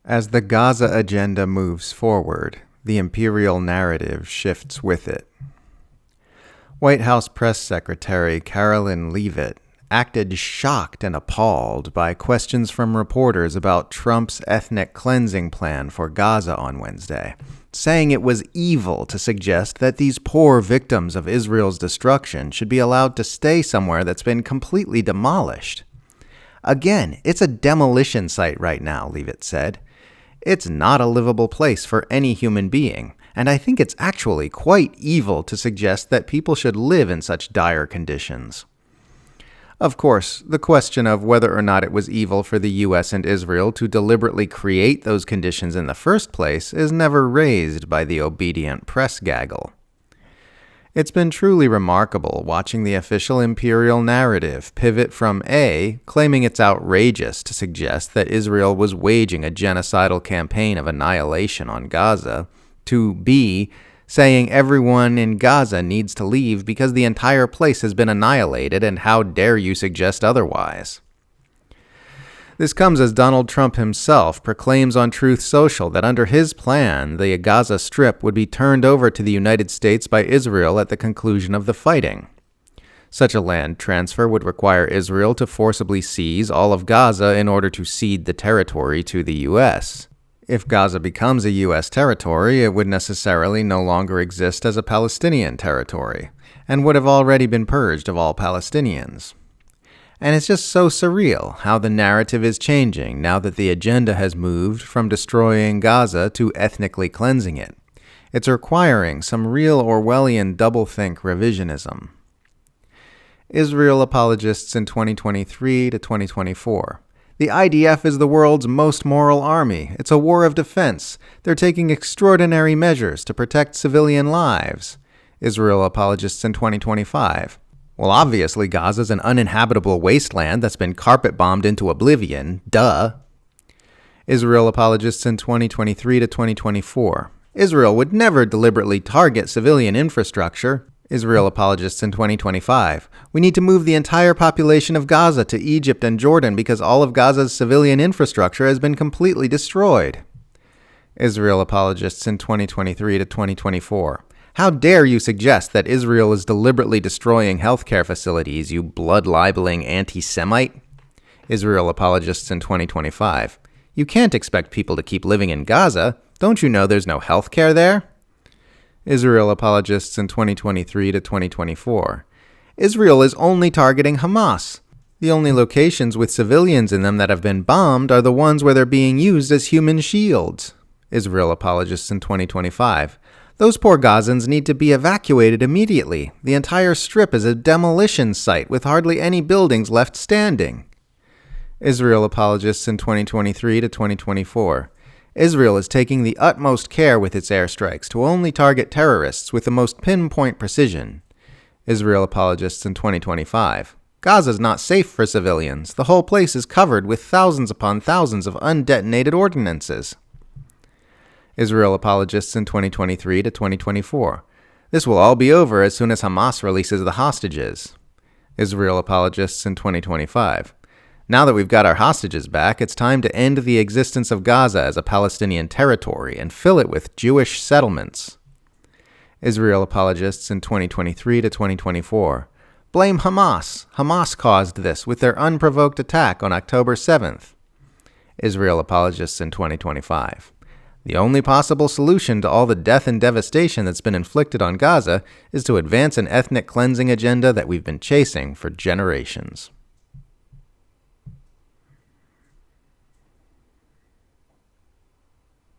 As the Gaza agenda moves forward, the Imperial narrative shifts with it. White House Press Secretary Carolyn Leavitt acted shocked and appalled by questions from reporters about Trump's ethnic cleansing plan for Gaza on Wednesday, saying it was evil to suggest that these poor victims of Israel's destruction should be allowed to stay somewhere that's been completely demolished. Again, it's a demolition site right now, Leavitt said. It's not a livable place for any human being, and I think it's actually quite evil to suggest that people should live in such dire conditions. Of course, the question of whether or not it was evil for the U.S. and Israel to deliberately create those conditions in the first place is never raised by the obedient press gaggle. It's been truly remarkable watching the official Imperial narrative pivot from A, claiming it's outrageous to suggest that Israel was waging a genocidal campaign of annihilation on Gaza, to B, saying everyone in Gaza needs to leave because the entire place has been annihilated and how dare you suggest otherwise. This comes as Donald Trump himself proclaims on Truth Social that under his plan, the Gaza Strip would be turned over to the United States by Israel at the conclusion of the fighting. Such a land transfer would require Israel to forcibly seize all of Gaza in order to cede the territory to the U.S. If Gaza becomes a U.S. territory, it would necessarily no longer exist as a Palestinian territory, and would have already been purged of all Palestinians. And it's just so surreal how the narrative is changing now that the agenda has moved from destroying Gaza to ethnically cleansing it. It's requiring some real Orwellian doublethink revisionism. Israel apologists in 2023 to 2024. The IDF is the world's most moral army. It's a war of defense. They're taking extraordinary measures to protect civilian lives. Israel apologists in 2025. Well, obviously, Gaza's an uninhabitable wasteland that's been carpet-bombed into oblivion. Duh. Israel apologists in 2023 to 2024. Israel would never deliberately target civilian infrastructure. Israel apologists in 2025. We need to move the entire population of Gaza to Egypt and Jordan because all of Gaza's civilian infrastructure has been completely destroyed. Israel apologists in 2023 to 2024. How dare you suggest that Israel is deliberately destroying healthcare facilities, you blood-libeling anti-Semite? Israel apologists in 2025. You can't expect people to keep living in Gaza. Don't you know there's no healthcare there? Israel apologists in 2023 to 2024. Israel is only targeting Hamas. The only locations with civilians in them that have been bombed are the ones where they're being used as human shields. Israel apologists in 2025. Those poor Gazans need to be evacuated immediately. The entire strip is a demolition site with hardly any buildings left standing. Israel apologists in 2023 to 2024. Israel is taking the utmost care with its airstrikes to only target terrorists with the most pinpoint precision. Israel apologists in 2025. Gaza's not safe for civilians. The whole place is covered with thousands upon thousands of undetonated ordnances. Israel apologists in 2023 to 2024. This will all be over as soon as Hamas releases the hostages. Israel apologists in 2025. Now that we've got our hostages back, it's time to end the existence of Gaza as a Palestinian territory and fill it with Jewish settlements. Israel apologists in 2023 to 2024. Blame Hamas. Hamas caused this with their unprovoked attack on October 7th. Israel apologists in 2025. The only possible solution to all the death and devastation that's been inflicted on Gaza is to advance an ethnic cleansing agenda that we've been chasing for generations.